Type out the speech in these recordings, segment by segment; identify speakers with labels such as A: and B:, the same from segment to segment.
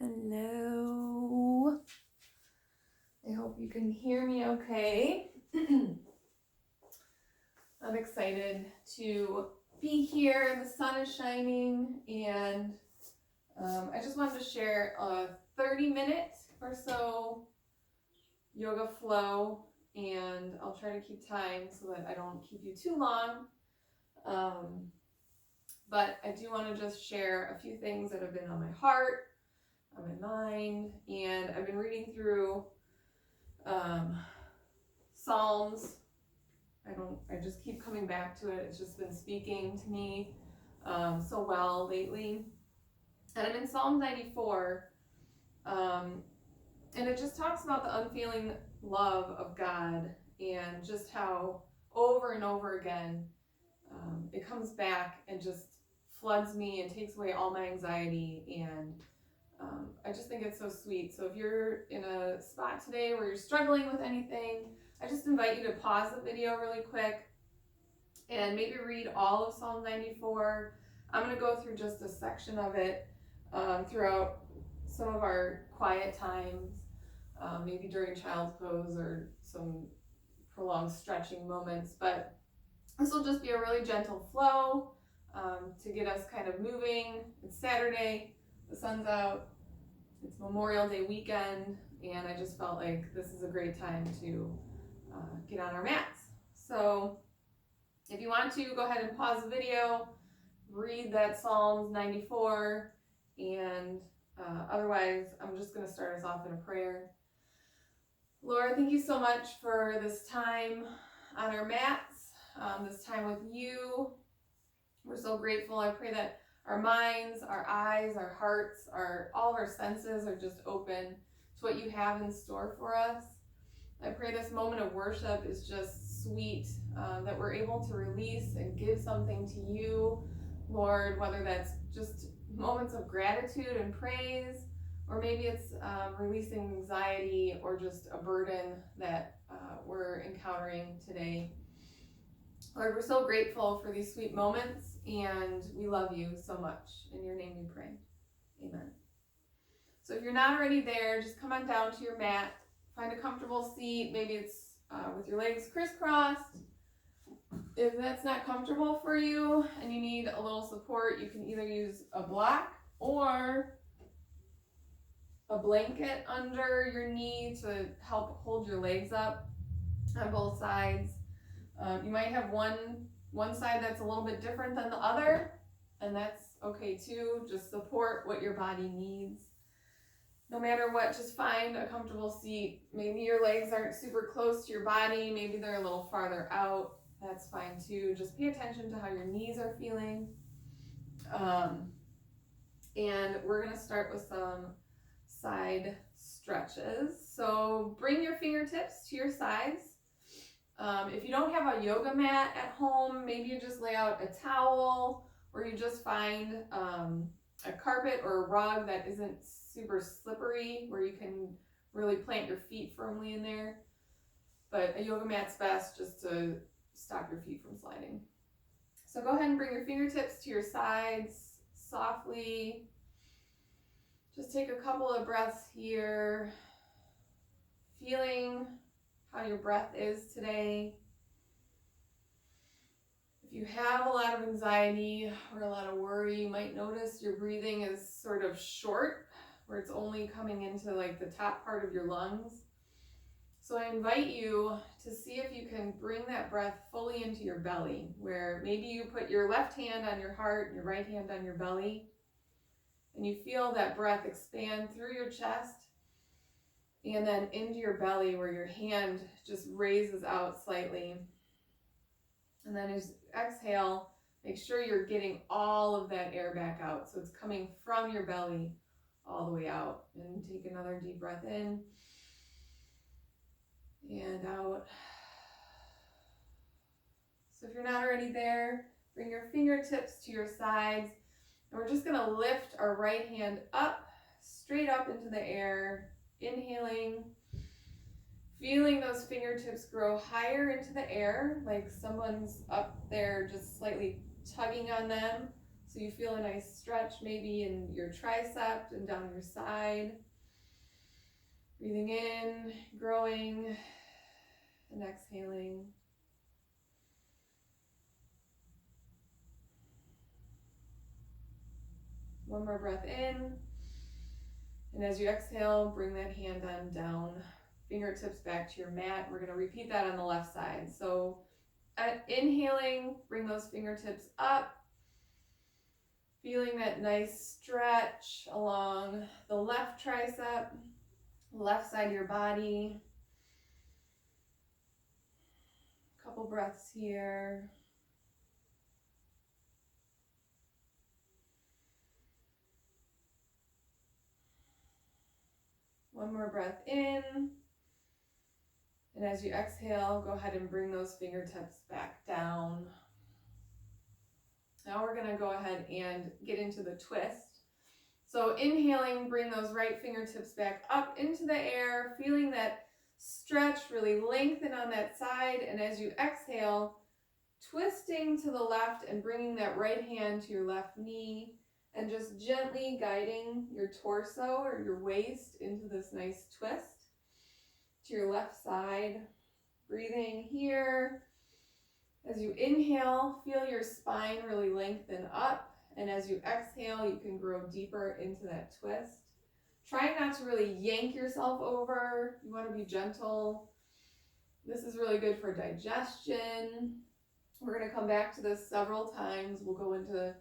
A: Hello. I hope you can hear me okay. I'm excited to be here. The sun is shining, and I just wanted to share a 30-minute or so yoga flow, and I'll try to keep time so that I don't keep you too long. But I do want to just share a few things that have been on my heart, on my mind, and I've been reading through Psalms. I just keep coming back to it. It's just been speaking to me so well lately. And I'm in Psalm 94, and it just talks about the unfailing love of God, and just how over and over again it comes back and just floods me and takes away all my anxiety, and I just think it's so sweet. So if you're in a spot today where you're struggling with anything, I just invite you to pause the video really quick and maybe read all of Psalm 94. I'm going to go through just a section of it throughout some of our quiet times, maybe during child's pose or some prolonged stretching moments. But this will just be a really gentle flow to get us kind of moving. It's Saturday, the sun's out, it's Memorial Day weekend, and I just felt like this is a great time to get on our mats. So if you want to, go ahead and pause the video, read that Psalms 94, and otherwise, I'm just going to start us off in a prayer. Lord, thank you so much for this time on our mats, this time with you. We're so grateful. I pray that our minds, our eyes, our hearts, all of our senses are just open to what you have in store for us. I pray this moment of worship is just sweet, that we're able to release and give something to you, Lord, whether that's just moments of gratitude and praise, or maybe it's releasing anxiety or just a burden that we're encountering today. Lord, we're so grateful for these sweet moments, and we love you so much. In your name we pray. Amen. So if you're not already there, just come on down to your mat. Find a comfortable seat. Maybe it's with your legs crisscrossed. If that's not comfortable for you and you need a little support, you can either use a block or a blanket under your knee to help hold your legs up on both sides. You might have one side that's a little bit different than the other, and that's okay too. Just support what your body needs. No matter what, just find a comfortable seat. Maybe your legs aren't super close to your body. Maybe they're a little farther out. That's fine too. Just pay attention to how your knees are feeling. And we're going to start with some side stretches. So bring your fingertips to your sides. If you don't have a yoga mat at home, maybe you just lay out a towel, or you just find a carpet or a rug that isn't super slippery, where you can really plant your feet firmly in there. But a yoga mat's best just to stop your feet from sliding. So go ahead and bring your fingertips to your sides softly. Just take a couple of breaths here, feeling how your breath is today. If you have a lot of anxiety or a lot of worry, you might notice your breathing is sort of short, where it's only coming into like the top part of your lungs. So I invite you to see if you can bring that breath fully into your belly, where maybe you put your left hand on your heart and your right hand on your belly, and you feel that breath expand through your chest and then into your belly, where your hand just raises out slightly. And then as you exhale, make sure you're getting all of that air back out. So it's coming from your belly all the way out. And take another deep breath in and out. So if you're not already there, bring your fingertips to your sides. And we're just going to lift our right hand up, straight up into the air. Inhaling, feeling those fingertips grow higher into the air, like someone's up there just slightly tugging on them. So you feel a nice stretch maybe in your tricep and down your side. Breathing in, growing, and exhaling. One more breath in. And as you exhale, bring that hand on down, fingertips back to your mat. We're going to repeat that on the left side. So inhaling, bring those fingertips up. Feeling that nice stretch along the left tricep, left side of your body. Couple breaths here. One more breath in. And as you exhale, go ahead and bring those fingertips back down. Now we're going to go ahead and get into the twist. So inhaling, bring those right fingertips back up into the air, feeling that stretch, really lengthen on that side. And as you exhale, twisting to the left and bringing that right hand to your left knee and just gently guiding your torso or your waist into this nice twist to your left side. Breathing here. As you inhale, feel your spine really lengthen up. And as you exhale, you can grow deeper into that twist. Try not to really yank yourself over. You want to be gentle. This is really good for digestion. We're going to come back to this several times. We'll go into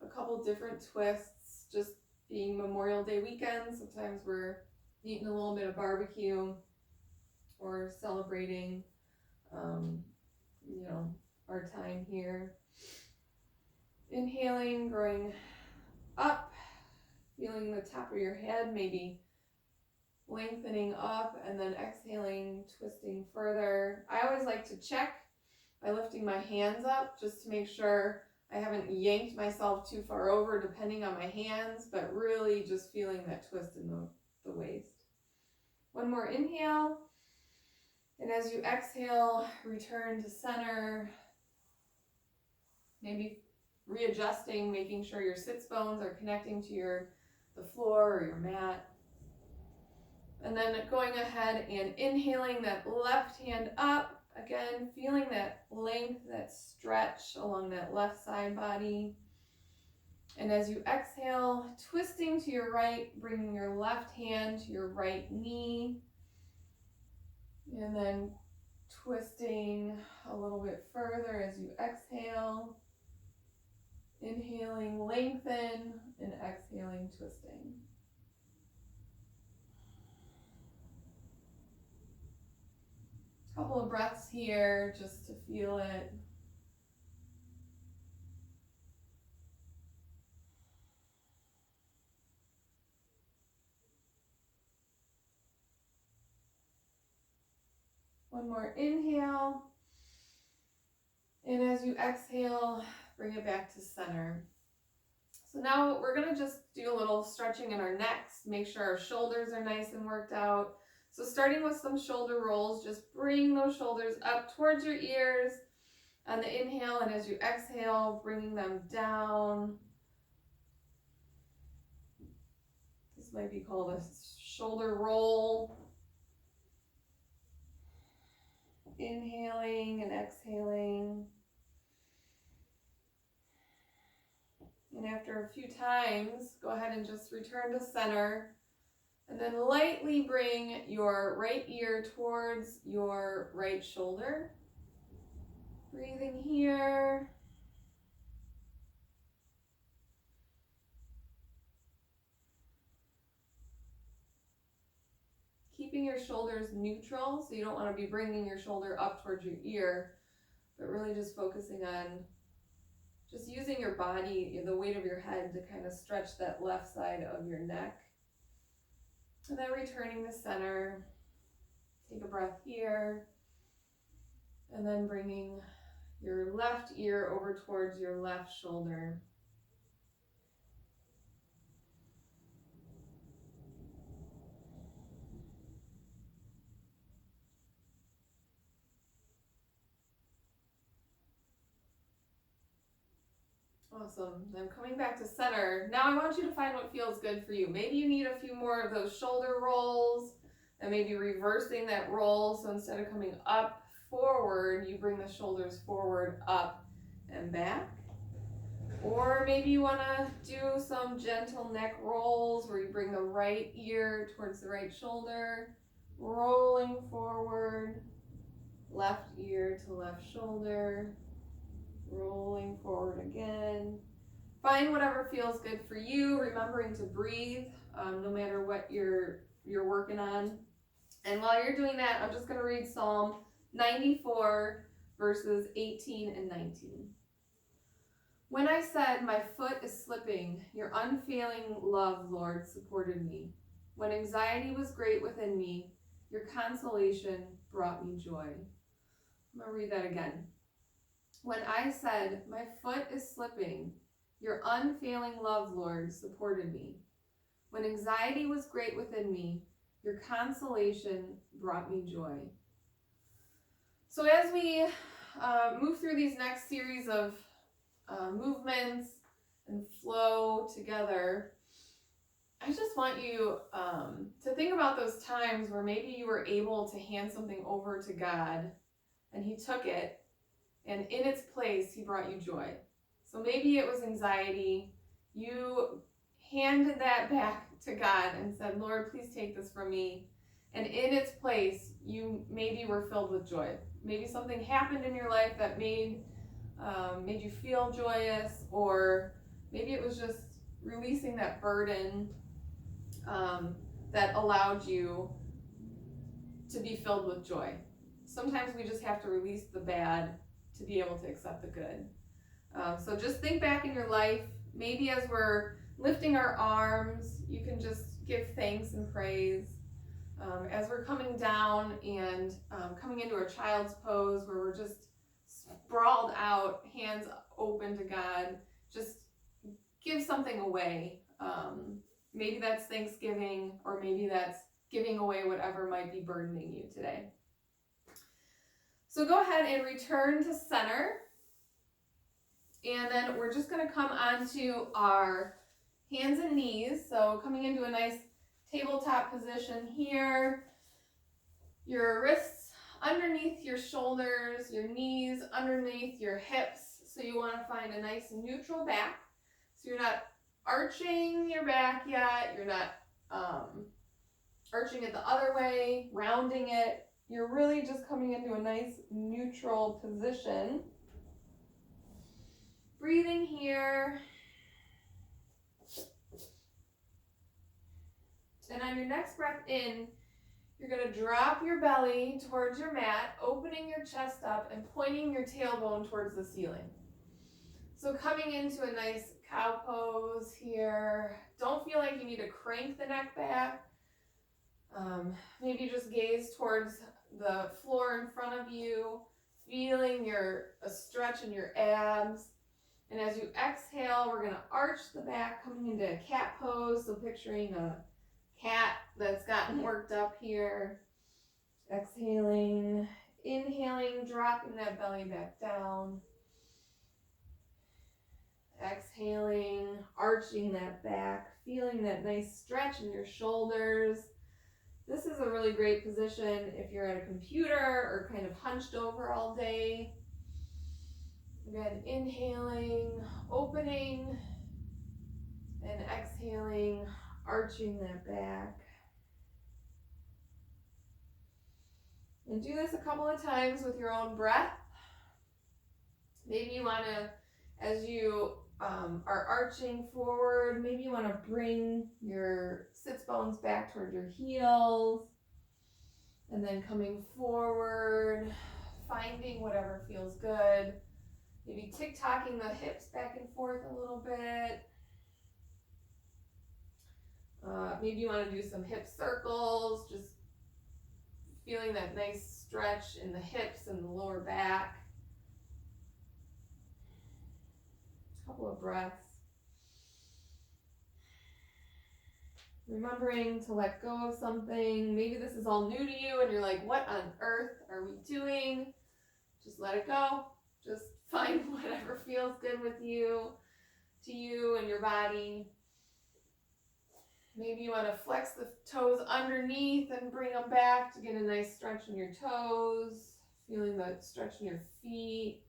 A: a couple different twists, just being Memorial Day weekend. Sometimes we're eating a little bit of barbecue or celebrating, our time here. Inhaling, growing up, feeling the top of your head, maybe lengthening up, and then exhaling, twisting further. I always like to check by lifting my hands up just to make sure I haven't yanked myself too far over depending on my hands, but really just feeling that twist in the waist. One more inhale. And as you exhale, return to center. Maybe readjusting, making sure your sits bones are connecting to the floor or your mat. And then going ahead and inhaling that left hand up. Again, feeling that length, that stretch along that left side body. And as you exhale, twisting to your right, bringing your left hand to your right knee. And then twisting a little bit further as you exhale. Inhaling, lengthen, and exhaling, twisting. Couple of breaths here just to feel it. One more inhale. And as you exhale, bring it back to center. So now we're going to just do a little stretching in our necks, make sure our shoulders are nice and worked out. So starting with some shoulder rolls, just bring those shoulders up towards your ears on the inhale, and as you exhale, bringing them down. This might be called a shoulder roll. Inhaling and exhaling. And after a few times, go ahead and just return to center. And then lightly bring your right ear towards your right shoulder. Breathing here. Keeping your shoulders neutral, so you don't want to be bringing your shoulder up towards your ear, but really just focusing on just using your body, the weight of your head to kind of stretch that left side of your neck. And then returning to center. Take a breath here. And then bringing your left ear over towards your left shoulder. Awesome. I'm coming back to center. Now I want you to find what feels good for you. Maybe you need a few more of those shoulder rolls and maybe reversing that roll. So instead of coming up, forward, you bring the shoulders forward, up, and back. Or maybe you want to do some gentle neck rolls where you bring the right ear towards the right shoulder, rolling forward, left ear to left shoulder, rolling forward again. Find whatever feels good for you, remembering to breathe no matter what you're working on. And while you're doing that, I'm just going to read Psalm 94, verses 18 and 19. When I said, my foot is slipping, your unfailing love, Lord, supported me. When anxiety was great within me, your consolation brought me joy. I'm going to read that again. When I said, my foot is slipping, your unfailing love, Lord, supported me. When anxiety was great within me, your consolation brought me joy. So as we move through these next series of movements and flow together, I just want you to think about those times where maybe you were able to hand something over to God and He took it, and in its place He brought you joy. So maybe it was anxiety. You handed that back to God and said, Lord, please take this from me. And in its place, you maybe were filled with joy. Maybe something happened in your life that made you feel joyous, or maybe it was just releasing that burden that allowed you to be filled with joy. Sometimes we just have to release the bad to be able to accept the good. So just think back in your life. Maybe as we're lifting our arms, you can just give thanks and praise. As we're coming down and coming into a child's pose where we're just sprawled out, hands open to God, just give something away. Maybe that's Thanksgiving, or maybe that's giving away whatever might be burdening you today. So go ahead and return to center. And then we're just going to come onto our hands and knees. So coming into a nice tabletop position here. Your wrists underneath your shoulders, your knees underneath your hips. So you want to find a nice neutral back. So you're not arching your back yet. You're not arching it the other way, rounding it. You're really just coming into a nice neutral position. Breathing here. And on your next breath in, you're going to drop your belly towards your mat, opening your chest up and pointing your tailbone towards the ceiling. So coming into a nice cow pose here. Don't feel like you need to crank the neck back. Maybe just gaze towards the floor in front of you, feeling a stretch in your abs. And as you exhale, we're going to arch the back, coming into a cat pose. So picturing a cat that's gotten worked up here. Exhaling, inhaling, dropping that belly back down. Exhaling, arching that back, feeling that nice stretch in your shoulders. This is a really great position if you're at a computer or kind of hunched over all day. Again, inhaling, opening, and exhaling, arching that back. And do this a couple of times with your own breath. Maybe you want to, as you are arching forward, maybe you want to bring your sits bones back toward your heels. And then coming forward, finding whatever feels good. Maybe tick-tocking the hips back and forth a little bit. Maybe you want to do some hip circles, just feeling that nice stretch in the hips and the lower back. A couple of breaths. Remembering to let go of something. Maybe this is all new to you and you're like, what on earth are we doing? Just let it go. Just find whatever feels good with you. to you and your body. Maybe you want to flex the toes underneath and bring them back to get a nice stretch in your toes, feeling the stretch in your feet.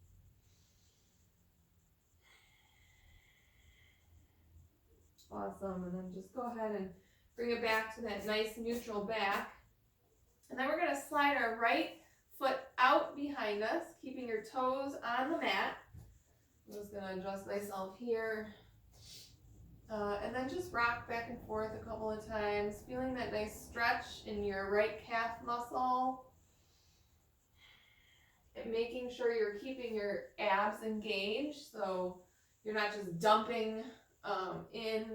A: Awesome. And then just go ahead and bring it back to that nice neutral back. And then we're going to slide our right foot out behind us, keeping your toes on the mat. I'm just going to adjust myself here. And then just rock back and forth a couple of times, feeling that nice stretch in your right calf muscle. And making sure you're keeping your abs engaged, so you're not just dumping in.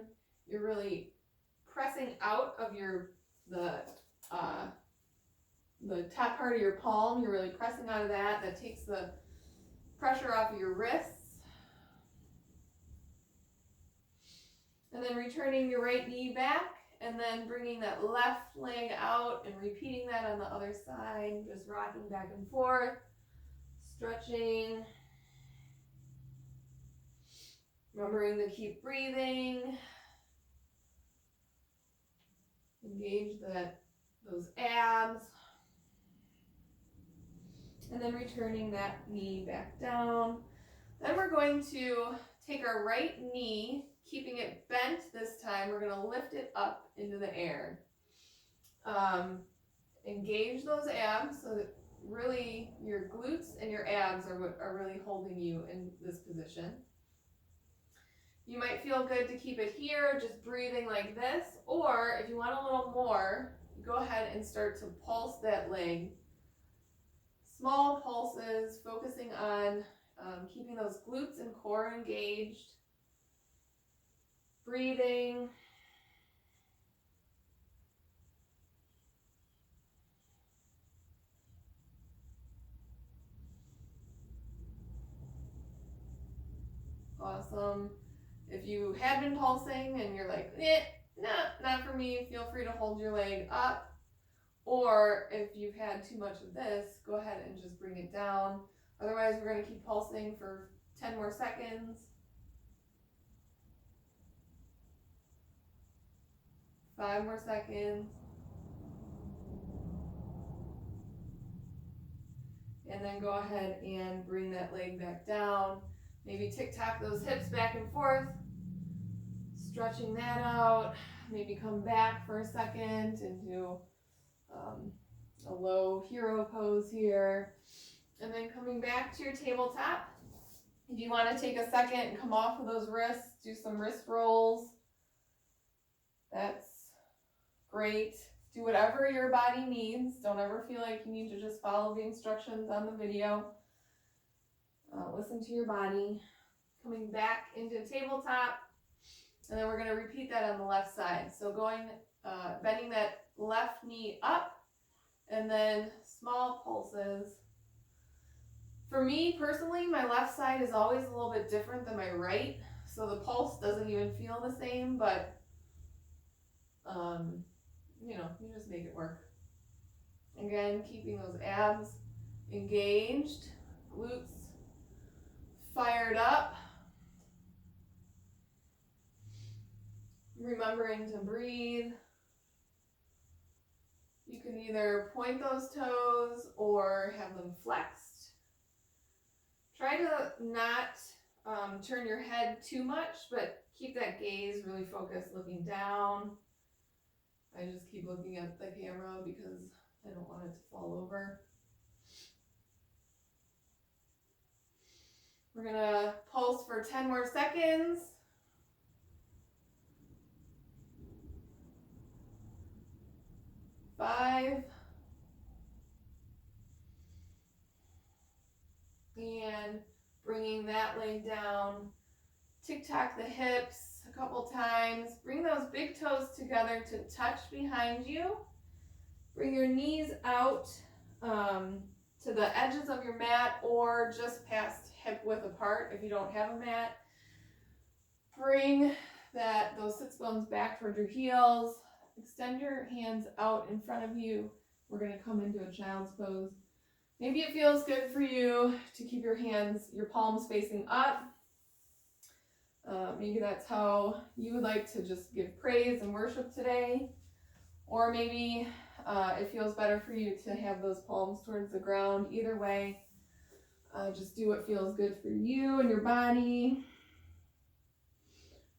A: You're really pressing out of the top part of your palm. You're really pressing out of that. That takes the pressure off of your wrists. And then returning your right knee back, and then bringing that left leg out and repeating that on the other side. Just rocking back and forth, stretching. Remembering to keep breathing. Engage those abs. And then returning that knee back down. Then we're going to take our right knee, keeping it bent this time. We're going to lift it up into the air. Engage those abs so that really your glutes and your abs are what are really holding you in this position. You might feel good to keep it here, just breathing like this, or if you want a little more, go ahead and start to pulse that leg. Small pulses, focusing on keeping those glutes and core engaged. Breathing. Awesome. If you have been pulsing and you're like, not for me, feel free to hold your leg up. Or if you've had too much of this, go ahead and just bring it down. Otherwise, we're going to keep pulsing for 10 more seconds. 5 more seconds. And then go ahead and bring that leg back down. Maybe tick-tock those hips back and forth. Stretching that out. Maybe come back for a second into a low hero pose here. And then coming back to your tabletop. If you want to take a second and come off of those wrists, do some wrist rolls. That's great. Do whatever your body needs. Don't ever feel like you need to just follow the instructions on the video. Listen to your body. Coming back into tabletop. And then we're going to repeat that on the left side. So bending that left knee up, and then small pulses. For me personally, my left side is always a little bit different than my right. So the pulse doesn't even feel the same, but you just make it work. Again, keeping those abs engaged, glutes fired up. Remembering to breathe. You can either point those toes or have them flexed. Try to not turn your head too much, but keep that gaze really focused, looking down. I just keep looking at the camera because I don't want it to fall over. We're going to pulse for 10 more seconds. 5. And bringing that leg down. Tick-tock the hips a couple times. Bring those big toes together to touch behind you. Bring your knees out to the edges of your mat or just past hip width apart if you don't have a mat. Bring those sits bones back toward your heels. Extend your hands out in front of you. We're going to come into a child's pose. Maybe it feels good for you to keep your palms facing up. Maybe that's how you would like to just give praise and worship today. Or maybe it feels better for you to have those palms towards the ground. Either way, just do what feels good for you and your body.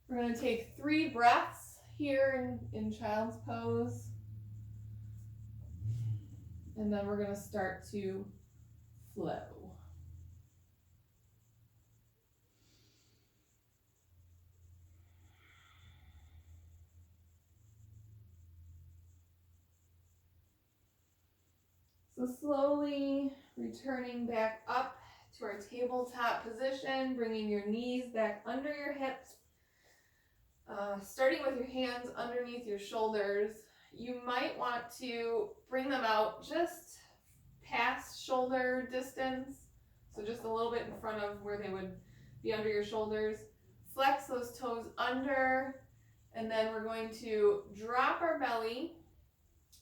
A: We're going to take 3 breaths here in child's pose. And then we're going to start to flow. So slowly returning back up to our tabletop position, bringing your knees back under your hips, starting with your hands underneath your shoulders. You might want to bring them out just past shoulder distance, so just a little bit in front of where they would be under your shoulders. Flex those toes under, and then we're going to drop our belly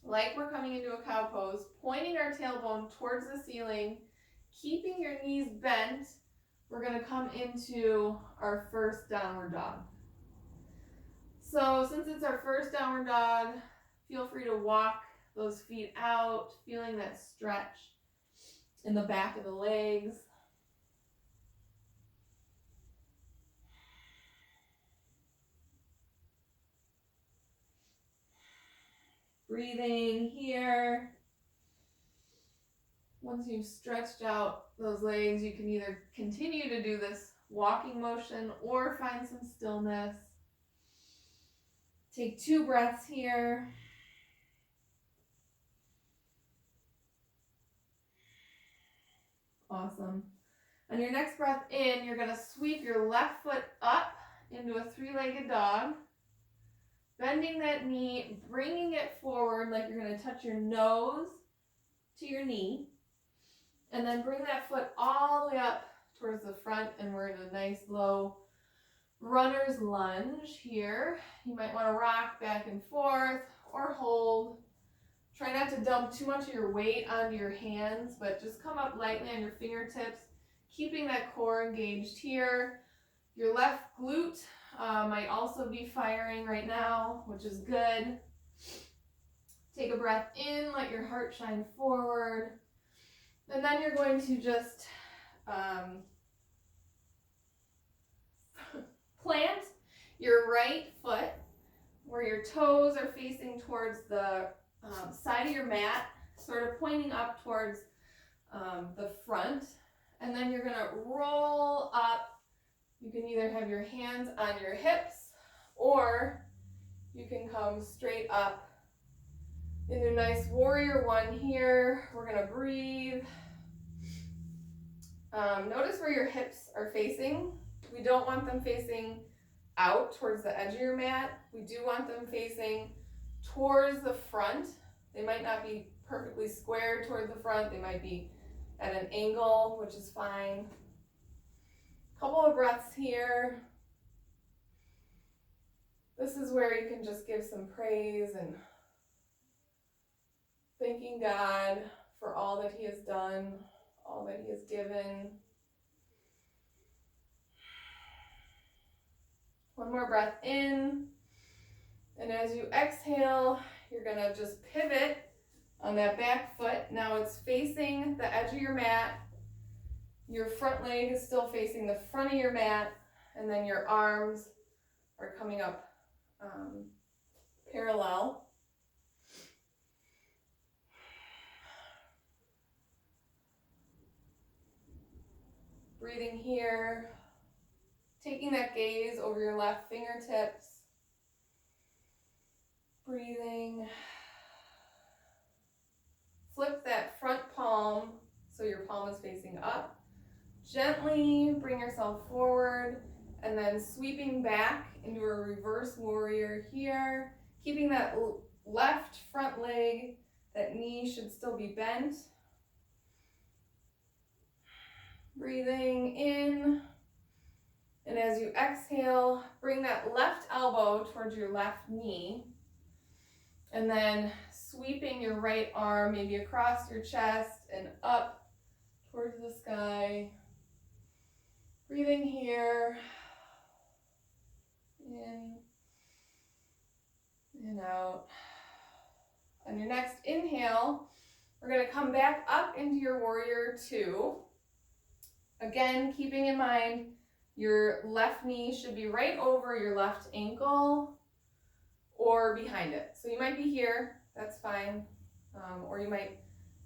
A: like we're coming into a cow pose, pointing our tailbone towards the ceiling, keeping your knees bent. We're going to come into our first downward dog. So since it's our first downward dog, feel free to walk those feet out, feeling that stretch in the back of the legs. Breathing here. Once you've stretched out those legs, you can either continue to do this walking motion or find some stillness. Take 2 breaths here. Awesome. On your next breath in, you're going to sweep your left foot up into a 3-legged dog. Bending that knee, bringing it forward like you're going to touch your nose to your knee. And then bring that foot all the way up towards the front, and we're in a nice low runner's lunge here. You might want to rock back and forth or hold. Try not to dump too much of your weight onto your hands, but just come up lightly on your fingertips, keeping that core engaged here. Your left glute might also be firing right now, which is good. Take a breath in, let your heart shine forward. And then you're going to just plant your right foot where your toes are facing towards the side of your mat, sort of pointing up towards the front. And then you're going to roll up. You can either have your hands on your hips, or you can come straight up into a nice warrior 1 here. We're going to breathe. Notice where your hips are facing. We don't want them facing out towards the edge of your mat. We do want them facing towards the front. They might not be perfectly square towards the front. They might be at an angle, which is fine. Couple of breaths here. This is where you can just give some praise and thanking God for all that He has done, all that He has given. 1 more breath in. And as you exhale, you're going to just pivot on that back foot. Now it's facing the edge of your mat. Your front leg is still facing the front of your mat, and then your arms are coming up parallel. Breathing here, taking that gaze over your left fingertips. Breathing. Flip that front palm so your palm is facing up. Gently bring yourself forward, and then sweeping back into a reverse warrior here. Keeping that left front leg, that knee should still be bent. Breathing in. And as you exhale, bring that left elbow towards your left knee. And then sweeping your right arm maybe across your chest and up towards the sky. Breathing here. In and out. On your next inhale, we're going to come back up into your warrior two. Again, keeping in mind your left knee should be right over your left ankle or behind it. So you might be here, that's fine. Or you might,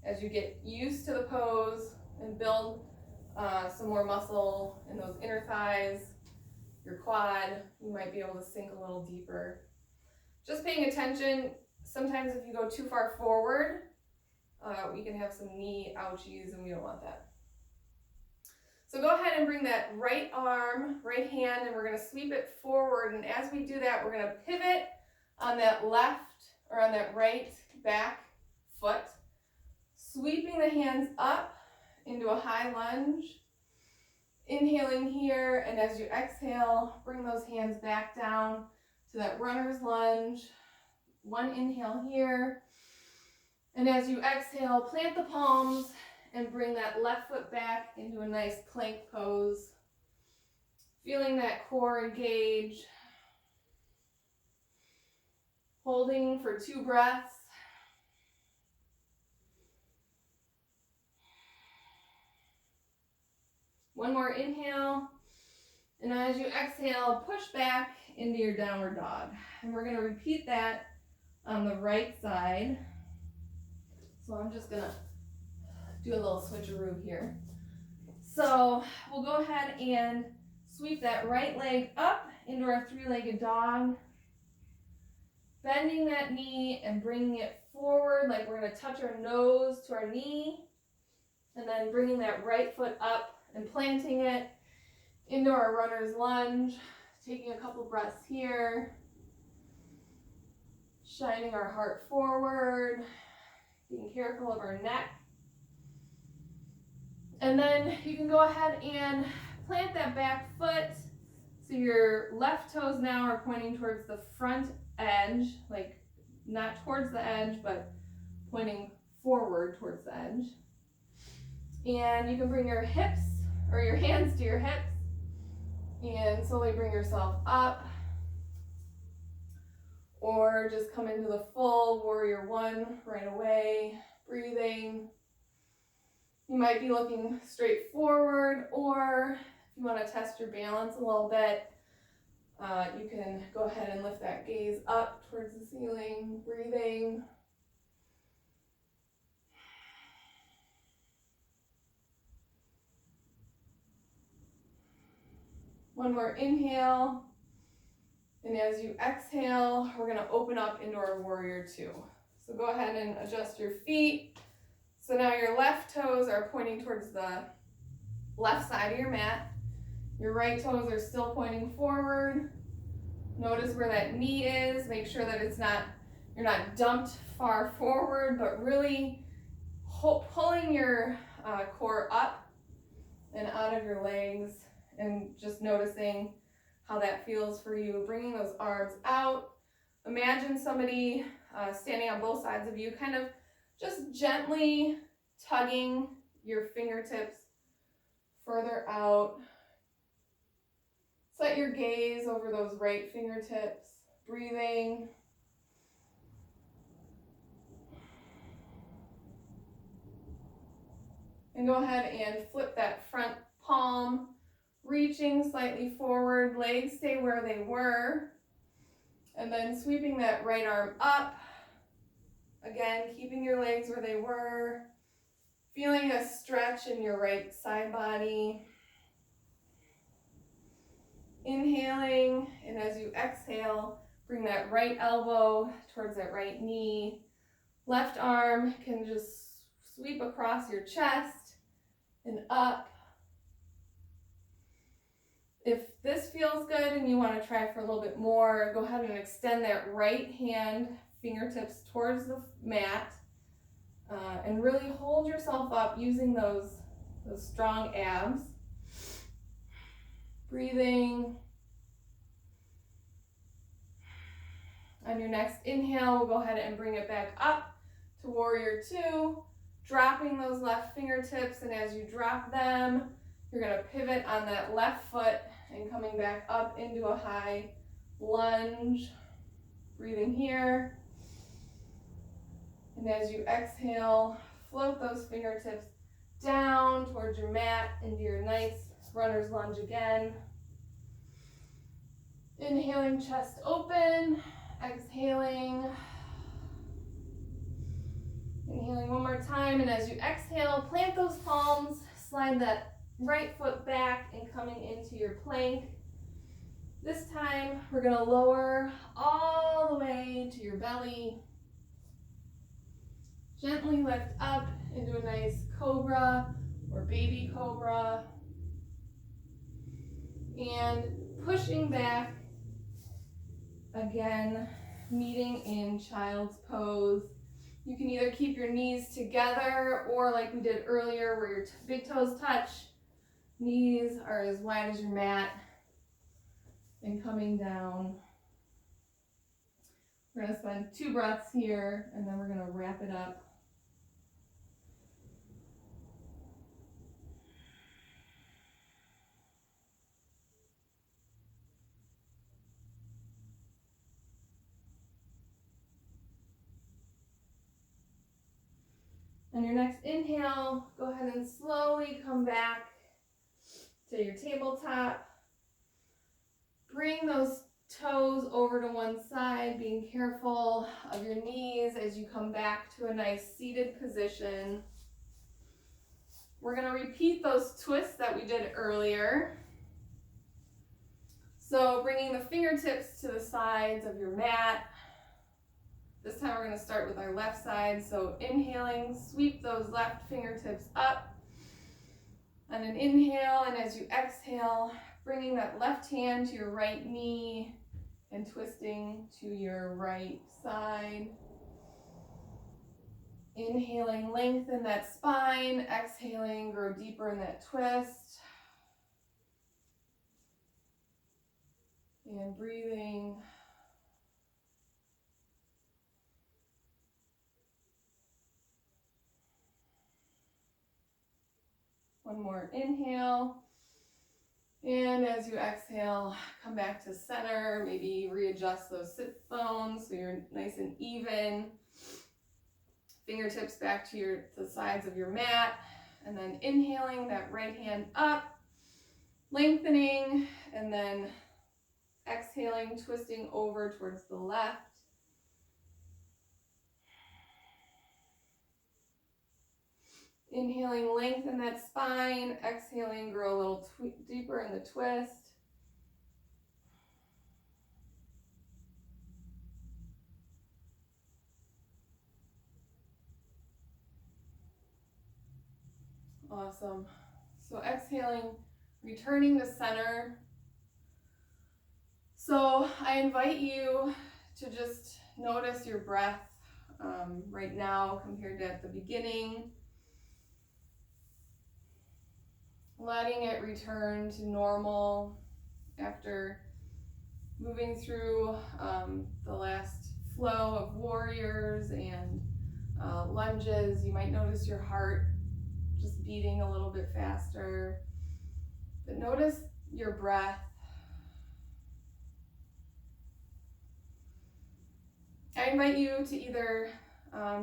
A: as you get used to the pose and build some more muscle in those inner thighs, your quad, you might be able to sink a little deeper. Just paying attention, sometimes if you go too far forward, we can have some knee ouchies and we don't want that. So go ahead and bring that right arm, right hand, and we're going to sweep it forward. And as we do that, we're going to pivot on that left or on that right back foot, sweeping the hands up into a high lunge. Inhaling here, and as you exhale, bring those hands back down to that runner's lunge. One inhale here. And as you exhale, plant the palms and bring that left foot back into a nice plank pose. Feeling that core engage. Holding for 2 breaths. One more inhale. And as you exhale, push back into your downward dog. And we're going to repeat that on the right side. So I'm just going to do a little switcheroo here. So we'll go ahead and sweep that right leg up into our 3-legged dog. Bending that knee and bringing it forward like we're going to touch our nose to our knee. And then bringing that right foot up and planting it into our runner's lunge. Taking a couple breaths here. Shining our heart forward. Being careful of our neck. And then you can go ahead and plant that back foot. So your left toes now are pointing towards the front edge, like not towards the edge, but pointing forward towards the edge. And you can bring your hips or your hands to your hips and slowly bring yourself up. Or just come into the full warrior one right away, breathing. You might be looking straight forward, or if you want to test your balance a little bit, you can go ahead and lift that gaze up towards the ceiling, breathing. One more inhale. And as you exhale, we're going to open up into our warrior two. So go ahead and adjust your feet. So now your left toes are pointing towards the left side of your mat. Your right toes are still pointing forward. Notice where that knee is. Make sure that you're not dumped far forward, but really pulling your core up and out of your legs, and just noticing how that feels for you. Bringing those arms out. Imagine somebody standing on both sides of you, kind of just gently tugging your fingertips further out. Set your gaze over those right fingertips, breathing. And go ahead and flip that front palm, reaching slightly forward, legs stay where they were. And then sweeping that right arm up. Again, keeping your legs where they were. Feeling a stretch in your right side body. Inhaling, and as you exhale, bring that right elbow towards that right knee. Left arm can just sweep across your chest and up. If this feels good and you want to try for a little bit more, go ahead and extend that right hand fingertips towards the mat, and really hold yourself up using those strong abs. Breathing. On your next inhale, we'll go ahead and bring it back up to warrior two, dropping those left fingertips, and as you drop them, you're going to pivot on that left foot and coming back up into a high lunge, breathing here. And as you exhale, float those fingertips down towards your mat into your nice runner's lunge again. Inhaling, chest open, exhaling. Inhaling one more time, and as you exhale, plant those palms, slide that right foot back and coming into your plank. This time, we're gonna lower all the way to your belly. Gently lift up into a nice cobra or baby cobra. And pushing back, again, meeting in child's pose. You can either keep your knees together or like we did earlier where your big toes touch, knees are as wide as your mat, and coming down. We're gonna spend 2 breaths here and then we're gonna wrap it up. On your next inhale, go ahead and slowly come back to your tabletop. Bring those toes over to one side, being careful of your knees as you come back to a nice seated position. We're going to repeat those twists that we did earlier. So bringing the fingertips to the sides of your mat. This time we're going to start with our left side. So inhaling, sweep those left fingertips up. And an inhale, and as you exhale, bringing that left hand to your right knee and twisting to your right side. Inhaling, lengthen that spine. Exhaling, grow deeper in that twist. And breathing. One more inhale. And as you exhale, come back to center. Maybe readjust those sit bones so you're nice and even. Fingertips back to the sides of your mat. And then inhaling that right hand up, lengthening, and then exhaling, twisting over towards the left. Inhaling, lengthen that spine. Exhaling, grow a little deeper in the twist. Awesome. So exhaling, returning to center. So I invite you to just notice your breath right now compared to at the beginning. Letting it return to normal after moving through the last flow of warriors and lunges. You might notice your heart just beating a little bit faster. But notice your breath. I invite you to either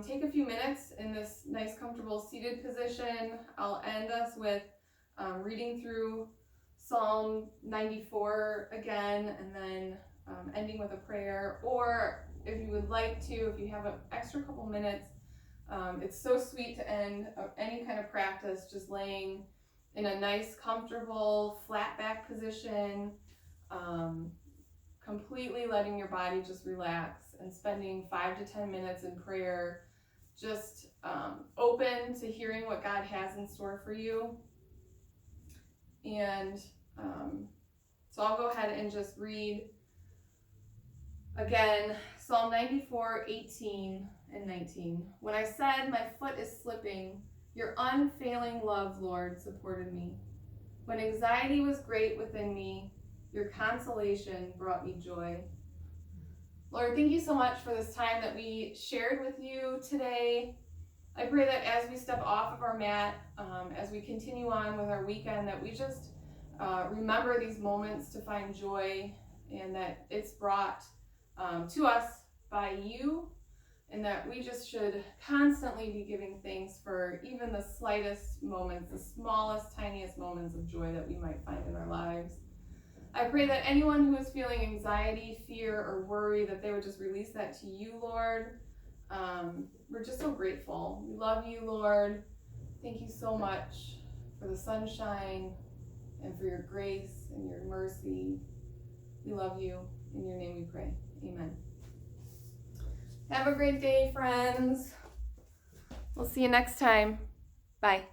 A: take a few minutes in this nice, comfortable seated position. I'll end us with reading through Psalm 94 again, and then ending with a prayer. Or if you would like to, if you have an extra couple minutes, it's so sweet to end any kind of practice just laying in a nice, comfortable, flat back position, completely letting your body just relax and spending 5 to 10 minutes in prayer, just open to hearing what God has in store for you. And so I'll go ahead and just read again Psalm 94, 18 and 19. When I said my foot is slipping, your unfailing love, Lord, supported me. When anxiety was great within me, your consolation brought me joy. Lord, thank you so much for this time that we shared with you today. I pray that as we step off of our mat, as we continue on with our weekend, that we just remember these moments to find joy and that it's brought to us by you, and that we just should constantly be giving thanks for even the slightest moments, the smallest, tiniest moments of joy that we might find in our lives. I pray that anyone who is feeling anxiety, fear, or worry, that they would just release that to you, Lord. We're just so grateful. We love you, Lord. Thank you so much for the sunshine and for your grace and your mercy. We love you. In your name we pray. Amen. Have a great day, friends. We'll see you next time. Bye.